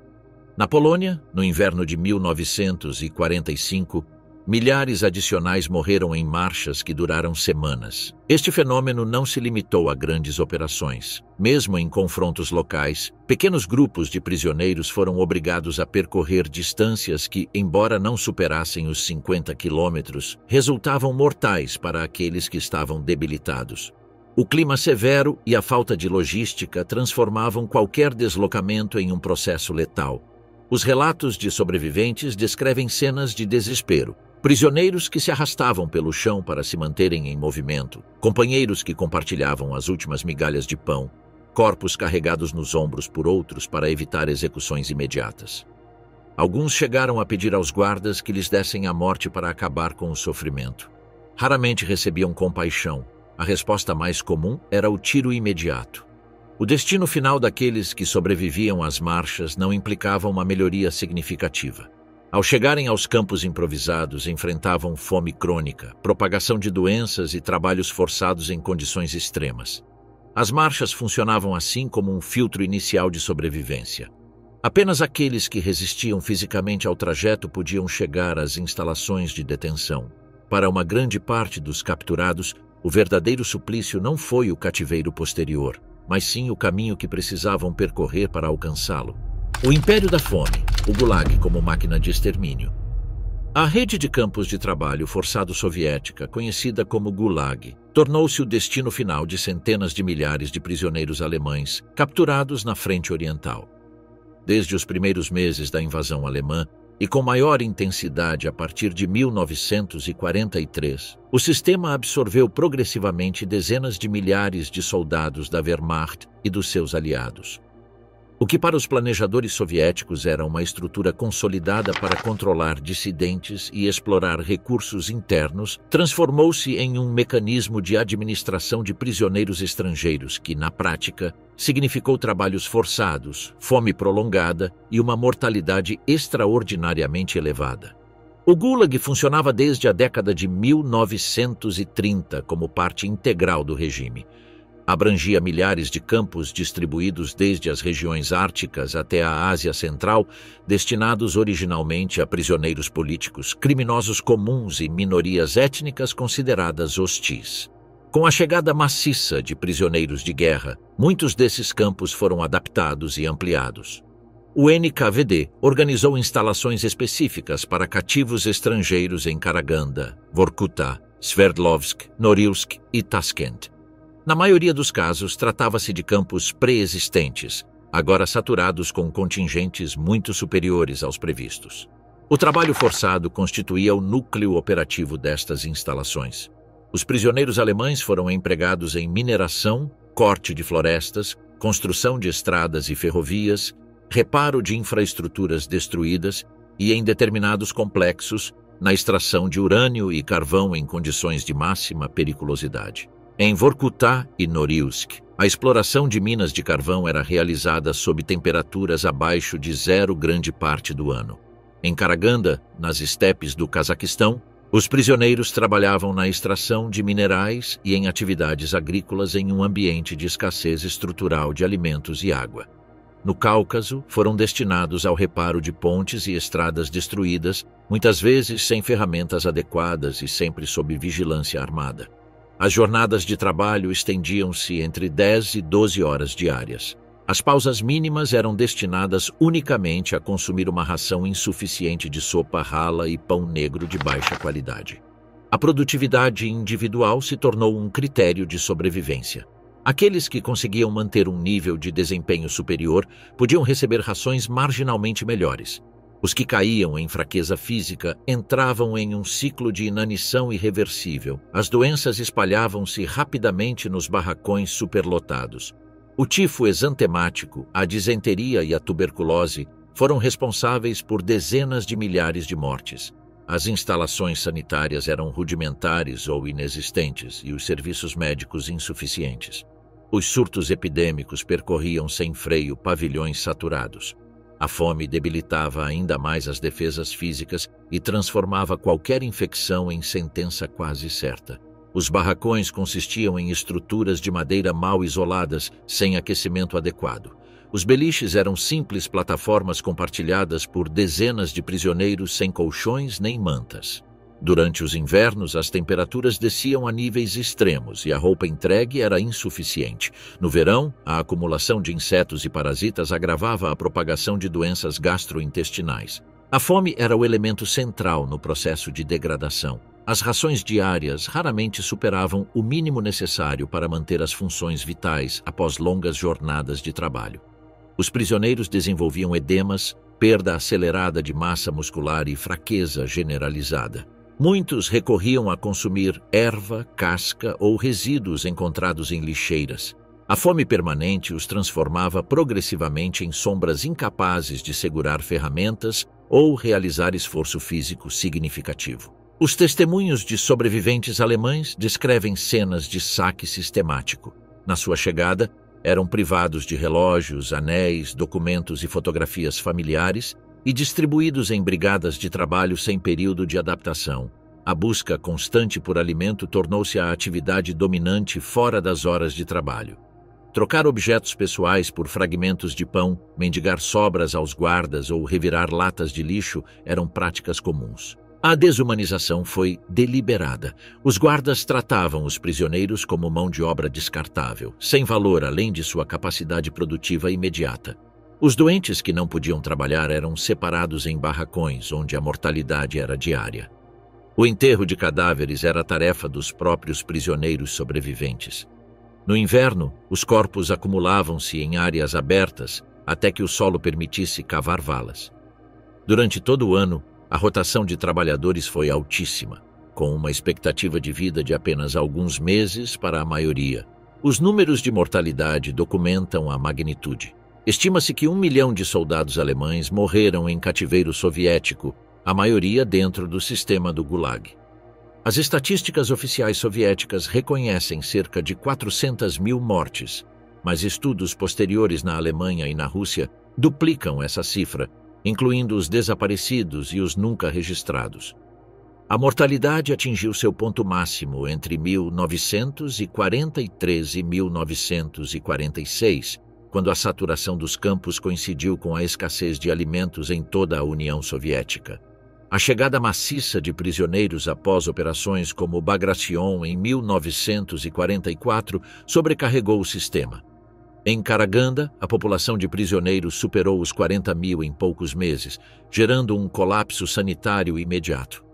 Na Polônia, no inverno de 1945, milhares adicionais morreram em marchas que duraram semanas. Este fenômeno não se limitou a grandes operações. Mesmo em confrontos locais, pequenos grupos de prisioneiros foram obrigados a percorrer distâncias que, embora não superassem os 50 quilômetros, resultavam mortais para aqueles que estavam debilitados. O clima severo e a falta de logística transformavam qualquer deslocamento em um processo letal. Os relatos de sobreviventes descrevem cenas de desespero. Prisioneiros que se arrastavam pelo chão para se manterem em movimento, companheiros que compartilhavam as últimas migalhas de pão, corpos carregados nos ombros por outros para evitar execuções imediatas. Alguns chegaram a pedir aos guardas que lhes dessem a morte para acabar com o sofrimento. Raramente recebiam compaixão. A resposta mais comum era o tiro imediato. O destino final daqueles que sobreviviam às marchas não implicava uma melhoria significativa. Ao chegarem aos campos improvisados, enfrentavam fome crônica, propagação de doenças e trabalhos forçados em condições extremas. As marchas funcionavam assim como um filtro inicial de sobrevivência. Apenas aqueles que resistiam fisicamente ao trajeto podiam chegar às instalações de detenção. Para uma grande parte dos capturados, o verdadeiro suplício não foi o cativeiro posterior, mas sim o caminho que precisavam percorrer para alcançá-lo. O Império da Fome, o Gulag como máquina de extermínio. A rede de campos de trabalho forçado soviética, conhecida como Gulag, tornou-se o destino final de centenas de milhares de prisioneiros alemães capturados na frente oriental. Desde os primeiros meses da invasão alemã, e com maior intensidade a partir de 1943, o sistema absorveu progressivamente dezenas de milhares de soldados da Wehrmacht e dos seus aliados. O que para os planejadores soviéticos era uma estrutura consolidada para controlar dissidentes e explorar recursos internos, transformou-se em um mecanismo de administração de prisioneiros estrangeiros que, na prática, significou trabalhos forçados, fome prolongada e uma mortalidade extraordinariamente elevada. O Gulag funcionava desde a década de 1930 como parte integral do regime. Abrangia milhares de campos distribuídos desde as regiões árticas até a Ásia Central, destinados originalmente a prisioneiros políticos, criminosos comuns e minorias étnicas consideradas hostis. Com a chegada maciça de prisioneiros de guerra, muitos desses campos foram adaptados e ampliados. O NKVD organizou instalações específicas para cativos estrangeiros em Karaganda, Vorkuta, Sverdlovsk, Norilsk e Tashkent. Na maioria dos casos, tratava-se de campos pré-existentes, agora saturados com contingentes muito superiores aos previstos. O trabalho forçado constituía o núcleo operativo destas instalações. Os prisioneiros alemães foram empregados em mineração, corte de florestas, construção de estradas e ferrovias, reparo de infraestruturas destruídas e, em determinados complexos, na extração de urânio e carvão em condições de máxima periculosidade. Em Vorkuta e Norilsk, a exploração de minas de carvão era realizada sob temperaturas abaixo de zero grande parte do ano. Em Karaganda, nas estepes do Cazaquistão, os prisioneiros trabalhavam na extração de minerais e em atividades agrícolas em um ambiente de escassez estrutural de alimentos e água. No Cáucaso, foram destinados ao reparo de pontes e estradas destruídas, muitas vezes sem ferramentas adequadas e sempre sob vigilância armada. As jornadas de trabalho estendiam-se entre 10 e 12 horas diárias. As pausas mínimas eram destinadas unicamente a consumir uma ração insuficiente de sopa rala e pão negro de baixa qualidade. A produtividade individual se tornou um critério de sobrevivência. Aqueles que conseguiam manter um nível de desempenho superior podiam receber rações marginalmente melhores. Os que caíam em fraqueza física entravam em um ciclo de inanição irreversível. As doenças espalhavam-se rapidamente nos barracões superlotados. O tifo exantemático, a disenteria e a tuberculose foram responsáveis por dezenas de milhares de mortes. As instalações sanitárias eram rudimentares ou inexistentes e os serviços médicos insuficientes. Os surtos epidêmicos percorriam sem freio pavilhões saturados. A fome debilitava ainda mais as defesas físicas e transformava qualquer infecção em sentença quase certa. Os barracões consistiam em estruturas de madeira mal isoladas, sem aquecimento adequado. Os beliches eram simples plataformas compartilhadas por dezenas de prisioneiros sem colchões nem mantas. Durante os invernos, as temperaturas desciam a níveis extremos e a roupa entregue era insuficiente. No verão, a acumulação de insetos e parasitas agravava a propagação de doenças gastrointestinais. A fome era o elemento central no processo de degradação. As rações diárias raramente superavam o mínimo necessário para manter as funções vitais após longas jornadas de trabalho. Os prisioneiros desenvolviam edemas, perda acelerada de massa muscular e fraqueza generalizada. Muitos recorriam a consumir erva, casca ou resíduos encontrados em lixeiras. A fome permanente os transformava progressivamente em sombras incapazes de segurar ferramentas ou realizar esforço físico significativo. Os testemunhos de sobreviventes alemães descrevem cenas de saque sistemático. Na sua chegada, eram privados de relógios, anéis, documentos e fotografias familiares e distribuídos em brigadas de trabalho sem período de adaptação. A busca constante por alimento tornou-se a atividade dominante fora das horas de trabalho. Trocar objetos pessoais por fragmentos de pão, mendigar sobras aos guardas ou revirar latas de lixo eram práticas comuns. A desumanização foi deliberada. Os guardas tratavam os prisioneiros como mão de obra descartável, sem valor além de sua capacidade produtiva imediata. Os doentes que não podiam trabalhar eram separados em barracões, onde a mortalidade era diária. O enterro de cadáveres era tarefa dos próprios prisioneiros sobreviventes. No inverno, os corpos acumulavam-se em áreas abertas até que o solo permitisse cavar valas. Durante todo o ano, a rotação de trabalhadores foi altíssima, com uma expectativa de vida de apenas alguns meses para a maioria. Os números de mortalidade documentam a magnitude. Estima-se que 1 milhão de soldados alemães morreram em cativeiro soviético, a maioria dentro do sistema do Gulag. As estatísticas oficiais soviéticas reconhecem cerca de 400 mil mortes, mas estudos posteriores na Alemanha e na Rússia duplicam essa cifra, incluindo os desaparecidos e os nunca registrados. A mortalidade atingiu seu ponto máximo entre 1943 e 1946, quando a saturação dos campos coincidiu com a escassez de alimentos em toda a União Soviética. A chegada maciça de prisioneiros após operações como Bagration em 1944 sobrecarregou o sistema. Em Karaganda, a população de prisioneiros superou os 40 mil em poucos meses, gerando um colapso sanitário imediato.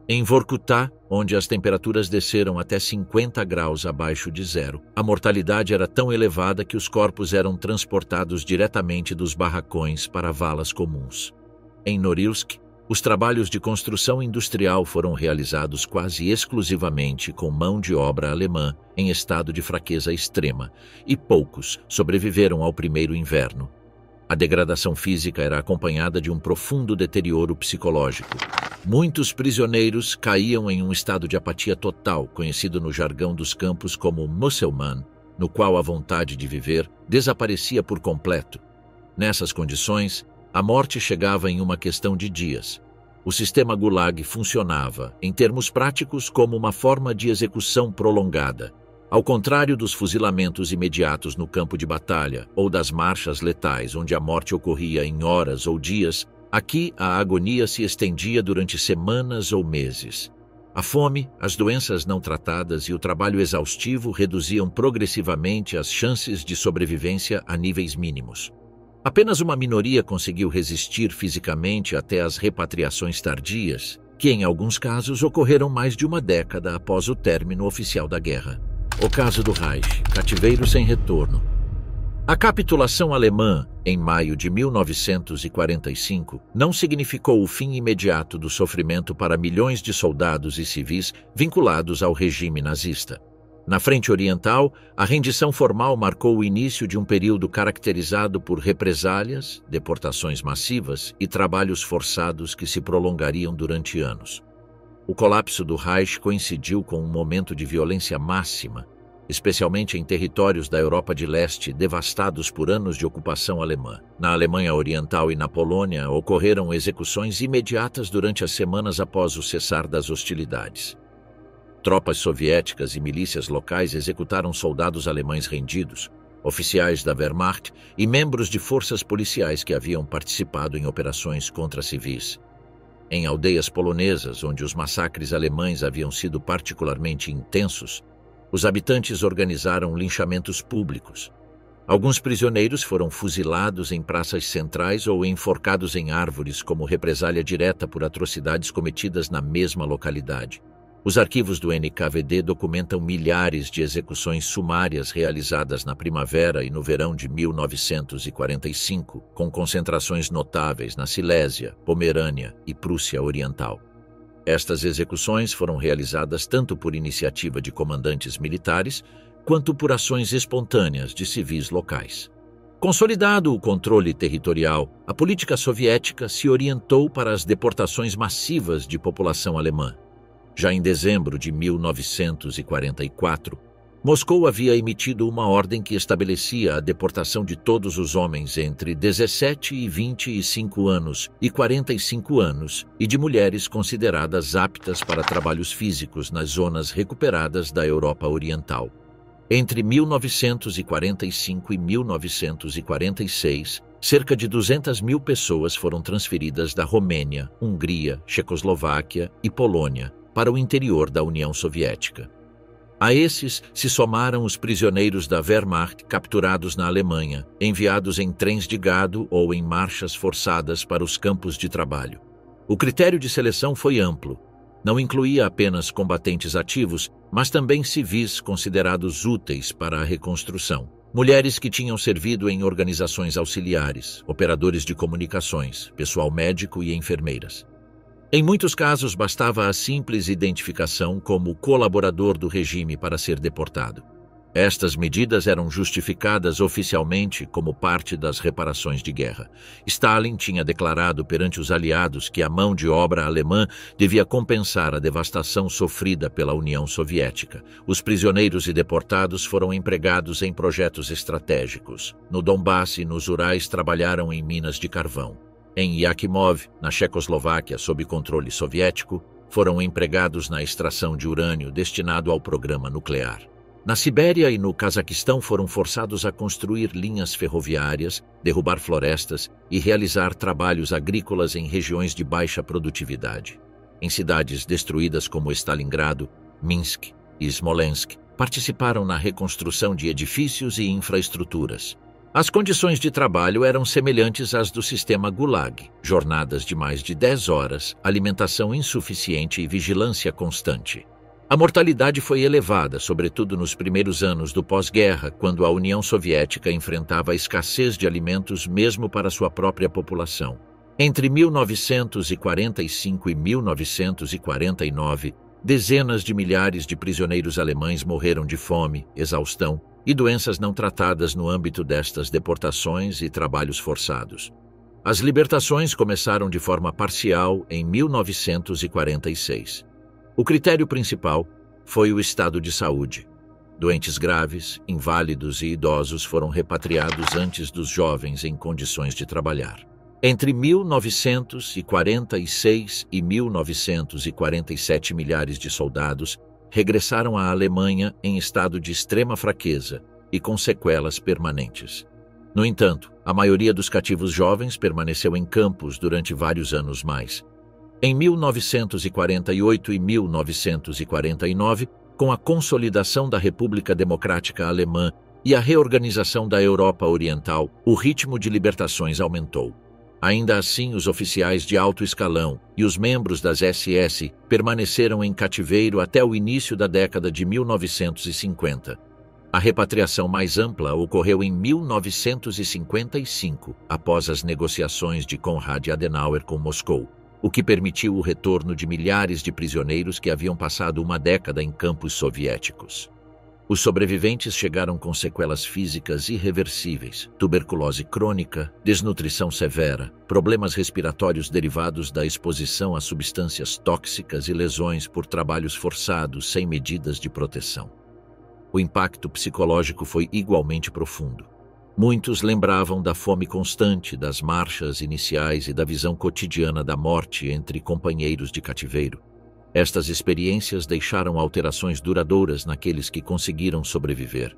Em Vorkutá, onde as temperaturas desceram até 50 graus abaixo de zero, a mortalidade era tão elevada que os corpos eram transportados diretamente dos barracões para valas comuns. Em Norilsk, os trabalhos de construção industrial foram realizados quase exclusivamente com mão de obra alemã em estado de fraqueza extrema, e poucos sobreviveram ao primeiro inverno. A degradação física era acompanhada de um profundo deterioro psicológico. Muitos prisioneiros caíam em um estado de apatia total, conhecido no jargão dos campos como Musselmann, no qual a vontade de viver desaparecia por completo. Nessas condições, a morte chegava em uma questão de dias. O sistema Gulag funcionava, em termos práticos, como uma forma de execução prolongada. Ao contrário dos fuzilamentos imediatos no campo de batalha ou das marchas letais, onde a morte ocorria em horas ou dias, aqui a agonia se estendia durante semanas ou meses. A fome, as doenças não tratadas e o trabalho exaustivo reduziam progressivamente as chances de sobrevivência a níveis mínimos. Apenas uma minoria conseguiu resistir fisicamente até as repatriações tardias, que em alguns casos ocorreram mais de uma década após o término oficial da guerra. O caso do Reich, cativeiro sem retorno. A capitulação alemã, em maio de 1945, não significou o fim imediato do sofrimento para milhões de soldados e civis vinculados ao regime nazista. Na frente oriental, a rendição formal marcou o início de um período caracterizado por represálias, deportações massivas e trabalhos forçados que se prolongariam durante anos. O colapso do Reich coincidiu com um momento de violência máxima, especialmente em territórios da Europa de Leste devastados por anos de ocupação alemã. Na Alemanha Oriental e na Polônia, ocorreram execuções imediatas durante as semanas após o cessar das hostilidades. Tropas soviéticas e milícias locais executaram soldados alemães rendidos, oficiais da Wehrmacht e membros de forças policiais que haviam participado em operações contra civis. Em aldeias polonesas, onde os massacres alemães haviam sido particularmente intensos, os habitantes organizaram linchamentos públicos. Alguns prisioneiros foram fuzilados em praças centrais ou enforcados em árvores como represália direta por atrocidades cometidas na mesma localidade. Os arquivos do NKVD documentam milhares de execuções sumárias realizadas na primavera e no verão de 1945, com concentrações notáveis na Silésia, Pomerânia e Prússia Oriental. Estas execuções foram realizadas tanto por iniciativa de comandantes militares, quanto por ações espontâneas de civis locais. Consolidado o controle territorial, a política soviética se orientou para as deportações massivas de população alemã. Já em dezembro de 1944, Moscou havia emitido uma ordem que estabelecia a deportação de todos os homens entre 17 e 25 anos e 45 anos e de mulheres consideradas aptas para trabalhos físicos nas zonas recuperadas da Europa Oriental. Entre 1945 e 1946, cerca de 200 mil pessoas foram transferidas da Romênia, Hungria, Checoslováquia e Polônia para o interior da União Soviética. A esses se somaram os prisioneiros da Wehrmacht capturados na Alemanha, enviados em trens de gado ou em marchas forçadas para os campos de trabalho. O critério de seleção foi amplo. Não incluía apenas combatentes ativos, mas também civis considerados úteis para a reconstrução. Mulheres que tinham servido em organizações auxiliares, operadores de comunicações, pessoal médico e enfermeiras. Em muitos casos, bastava a simples identificação como colaborador do regime para ser deportado. Estas medidas eram justificadas oficialmente como parte das reparações de guerra. Stalin tinha declarado perante os aliados que a mão de obra alemã devia compensar a devastação sofrida pela União Soviética. Os prisioneiros e deportados foram empregados em projetos estratégicos. No Donbass e nos Urais trabalharam em minas de carvão. Em Yakimov, na Checoslováquia, sob controle soviético, foram empregados na extração de urânio destinado ao programa nuclear. Na Sibéria e no Cazaquistão foram forçados a construir linhas ferroviárias, derrubar florestas e realizar trabalhos agrícolas em regiões de baixa produtividade. Em cidades destruídas como Stalingrado, Minsk e Smolensk, participaram na reconstrução de edifícios e infraestruturas. As condições de trabalho eram semelhantes às do sistema Gulag, jornadas de mais de 10 horas, alimentação insuficiente e vigilância constante. A mortalidade foi elevada, sobretudo nos primeiros anos do pós-guerra, quando a União Soviética enfrentava a escassez de alimentos mesmo para sua própria população. Entre 1945 e 1949, dezenas de milhares de prisioneiros alemães morreram de fome, exaustão e doenças não tratadas no âmbito destas deportações e trabalhos forçados. As libertações começaram de forma parcial em 1946. O critério principal foi o estado de saúde. Doentes graves, inválidos e idosos foram repatriados antes dos jovens em condições de trabalhar. Entre 1946 e 1947, milhares de soldados regressaram à Alemanha em estado de extrema fraqueza e com sequelas permanentes. No entanto, a maioria dos cativos jovens permaneceu em campos durante vários anos mais. Em 1948 e 1949, com a consolidação da República Democrática Alemã e a reorganização da Europa Oriental, o ritmo de libertações aumentou. Ainda assim, os oficiais de alto escalão e os membros das SS permaneceram em cativeiro até o início da década de 1950. A repatriação mais ampla ocorreu em 1955, após as negociações de Konrad Adenauer com Moscou, o que permitiu o retorno de milhares de prisioneiros que haviam passado uma década em campos soviéticos. Os sobreviventes chegaram com sequelas físicas irreversíveis, tuberculose crônica, desnutrição severa, problemas respiratórios derivados da exposição a substâncias tóxicas e lesões por trabalhos forçados sem medidas de proteção. O impacto psicológico foi igualmente profundo. Muitos lembravam da fome constante, das marchas iniciais e da visão cotidiana da morte entre companheiros de cativeiro. Estas experiências deixaram alterações duradouras naqueles que conseguiram sobreviver.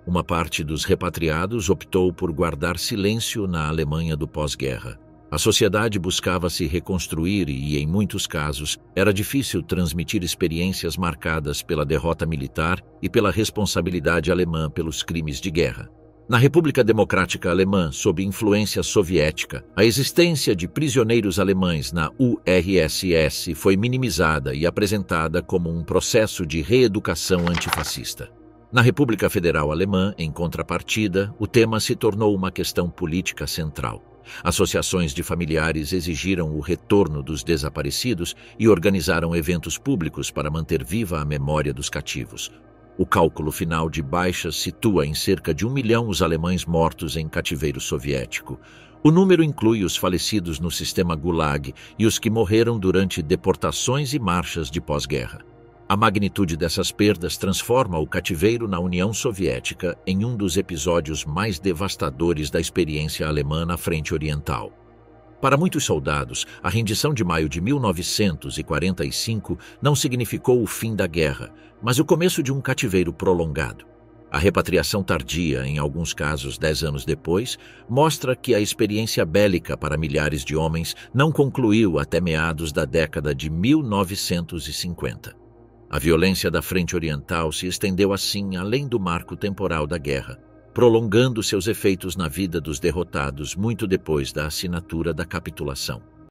Uma parte dos repatriados optou por guardar silêncio na Alemanha do pós-guerra. A sociedade buscava se reconstruir e, em muitos casos, era difícil transmitir experiências marcadas pela derrota militar e pela responsabilidade alemã pelos crimes de guerra. Na República Democrática Alemã, sob influência soviética, a existência de prisioneiros alemães na URSS foi minimizada e apresentada como um processo de reeducação antifascista. Na República Federal Alemã, em contrapartida, o tema se tornou uma questão política central. Associações de familiares exigiram o retorno dos desaparecidos e organizaram eventos públicos para manter viva a memória dos cativos. O cálculo final de baixas situa em cerca de 1 milhão os alemães mortos em cativeiro soviético. O número inclui os falecidos no sistema Gulag e os que morreram durante deportações e marchas de pós-guerra. A magnitude dessas perdas transforma o cativeiro na União Soviética em um dos episódios mais devastadores da experiência alemã na frente oriental. Para muitos soldados, a rendição de maio de 1945 não significou o fim da guerra, mas o começo de um cativeiro prolongado. A repatriação tardia, em alguns casos 10 anos depois, mostra que a experiência bélica para milhares de homens não concluiu até meados da década de 1950. A violência da frente oriental se estendeu assim além do marco temporal da guerra, prolongando seus efeitos na vida dos derrotados muito depois da assinatura da capitulação.